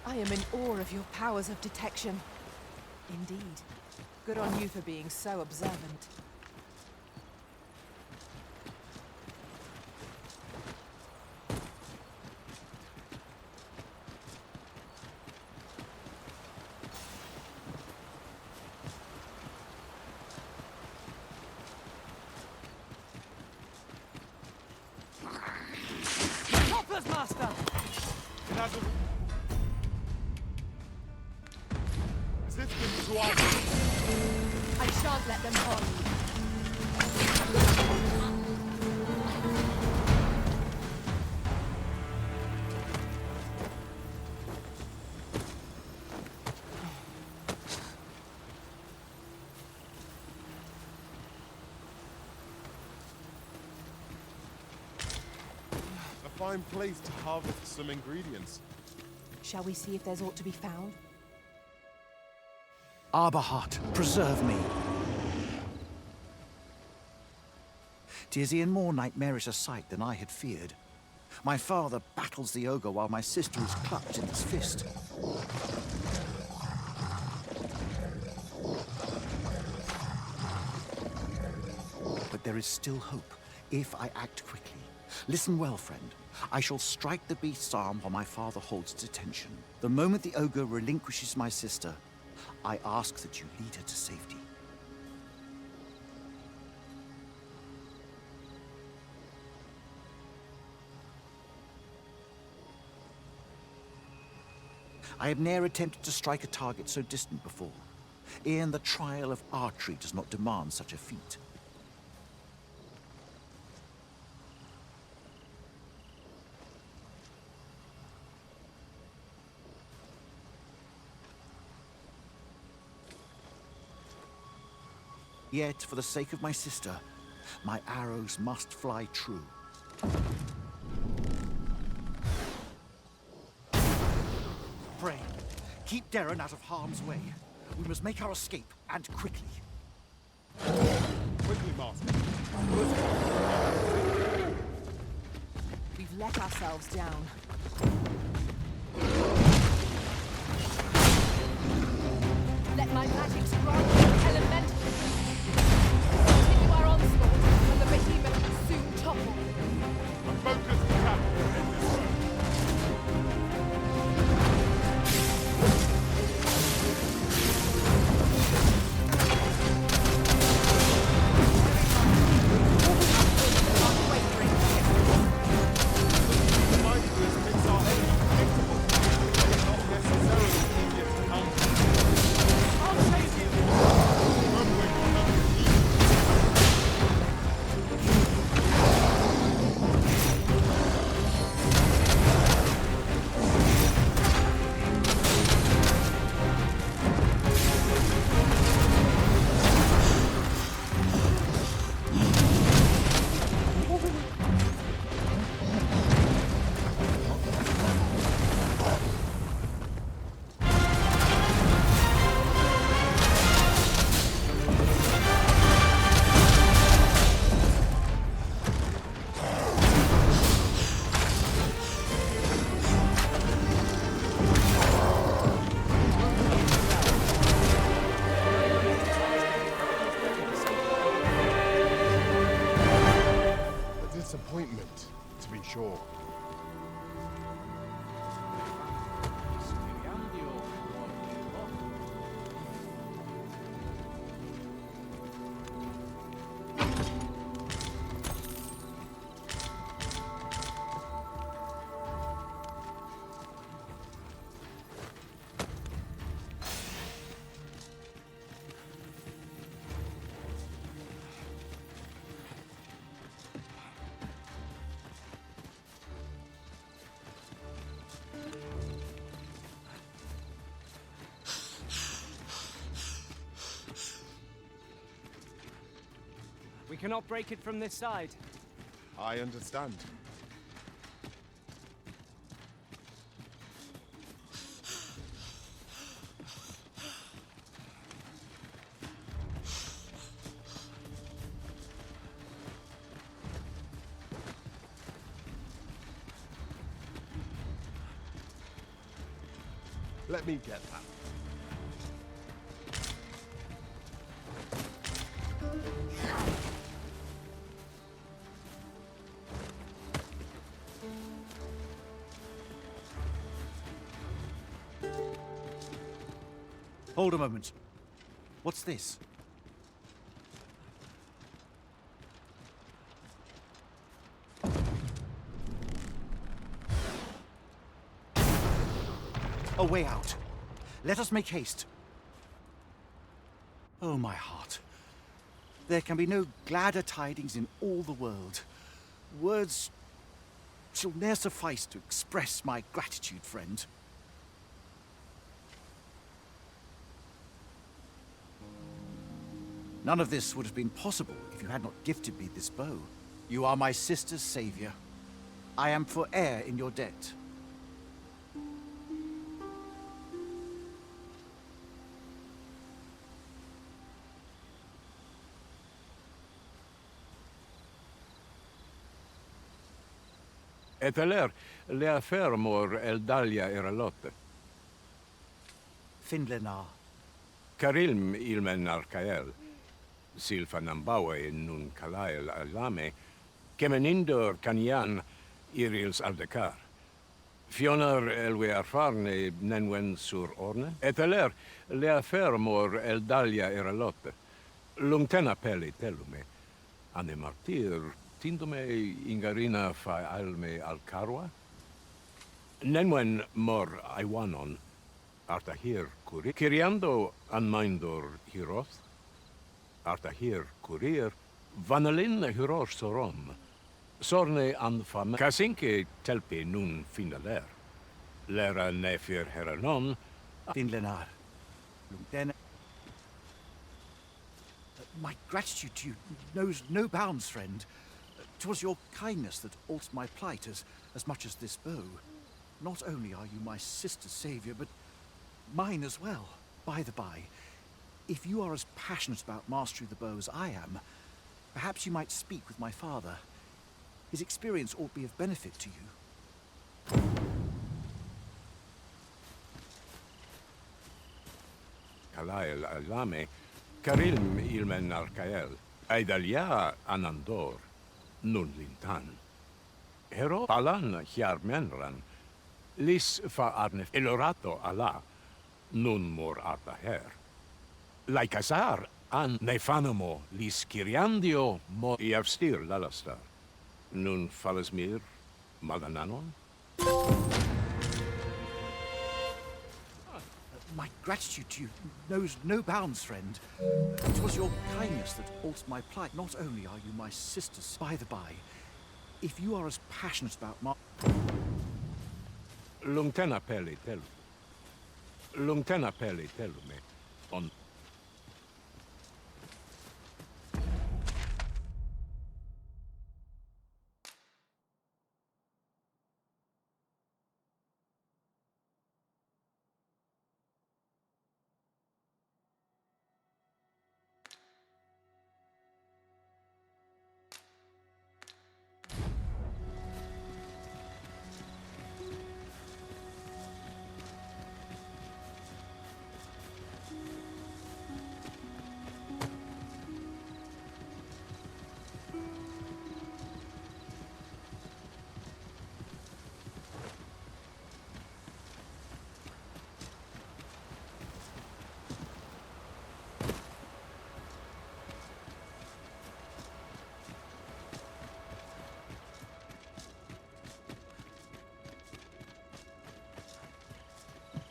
I am in awe of your powers of detection. Indeed. Good on you for being so observant. Topless, Master! I shan't let them harm you. A fine place to harvest some ingredients. Shall we see if there's aught to be found? Arbor Heart, preserve me. 'Tis e'en more nightmarish a sight than I had feared. My father battles the ogre while my sister is clutched in his fist. But there is still hope, if I act quickly. Listen well, friend. I shall strike the beast's arm while my father holds its attention. The moment the ogre relinquishes my sister, I ask that you lead her to safety. I have ne'er attempted to strike a target so distant before. E'en the trial of archery does not demand such a feat. Yet, for the sake of my sister, My arrows must fly true. Pray, keep Darren out of harm's way. We must make our escape, and quickly. Quickly, Master. We've let ourselves down. Let my magic strike elemental. Continue our onslaught, and the behemoth will soon topple. Focus the capital in this way. Disappointment, to be sure. We cannot break it from this side. I understand. Let me get that. Hold a moment. What's this? A way out. Let us make haste. Oh, my heart. There can be no gladder tidings in all the world. Words shall ne'er suffice to express my gratitude, friend. None of this would have been possible if you had not gifted me this bow. You are my sister's savior. I am forever in your debt. Eteler, le affermor el dalia eralotte. Finlenar. Karilm ilmen arcael. Silfa nambawe nun kalael alame. Kemenindor kanian irils aldecar. Fionar elwe arfarne nenwen sur orne. Eteler, le affermor el dalia eralotte. Lungtena peli telume. Ane martir tindome ingarina fa alme alcarwa? Nenwen mor aiwanon, artahir kuri. Kiriando anmaindor hiroth, artahir kurir, vanalin hiror sorom, sorne anfam, kasinke telpe nun finaler. Lera nefir heranon, Finlenar. Lungtena. My gratitude to you knows no bounds, friend. 'Twas your kindness that altered my plight as much as this bow. Not only are you my sister's savior, but mine as well. By the by, if you are as passionate about mastery of the bow as I am, perhaps you might speak with my father. His experience ought to be of benefit to you. Kalael alame, karilm ilmen arkael, aidalia anandor, nun lintan. Hero palan hiarmenran, lis fa arnef elorato ala, nun mor artaher. Laikasar an nefanamo lis kiriandio mo iavstir lalastar. Nun falasmir magananon? My gratitude to you knows no bounds, friend. 'Twas your kindness that altered my plight. Not only are you my sisters, by the by, if you are as passionate about Lungtena peli telu. Lungtena peli telu me. On.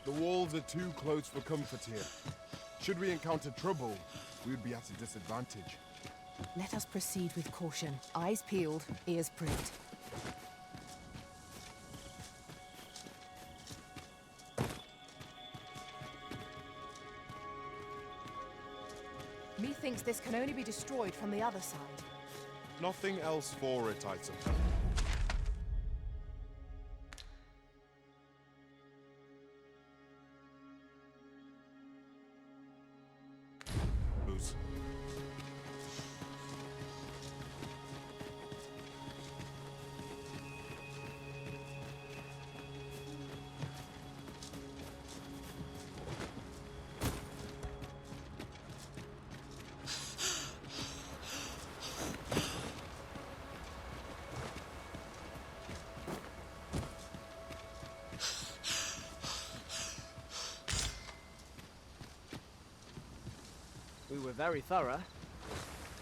The walls are too close for comfort here. Should we encounter trouble, we would be at a disadvantage. Let us proceed with caution. Eyes peeled, ears pricked. Methinks this can only be destroyed from the other side. Nothing else for it, I suppose. We were very thorough.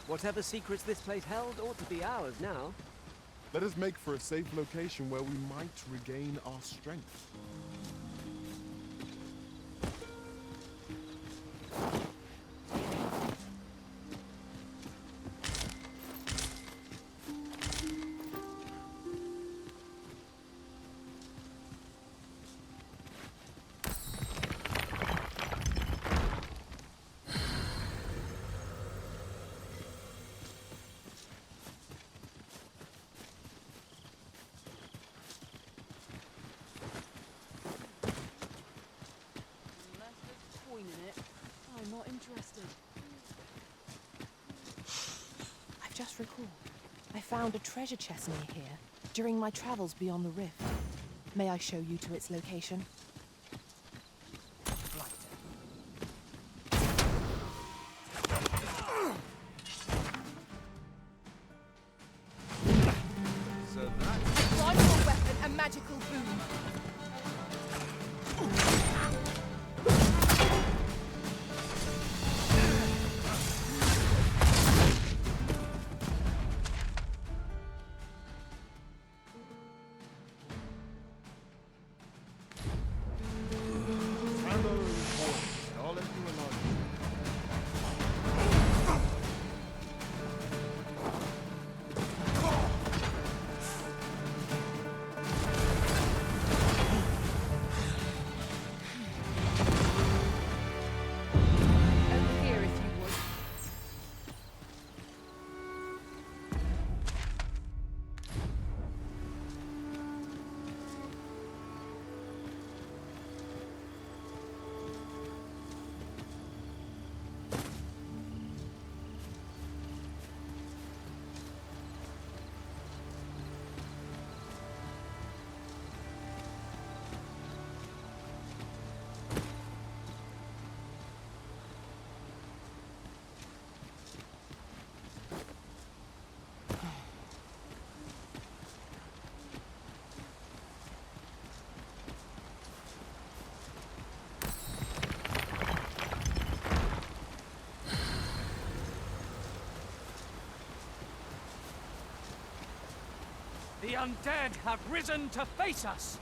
Whatever secrets this place held ought to be ours now. Let us make for a safe location where we might regain our strength. I'm not interested. I've just recalled. I found a treasure chest near here during my travels beyond the rift. May I show you to its location? So that's A rival weapon, a magical boon. undead have risen to face us!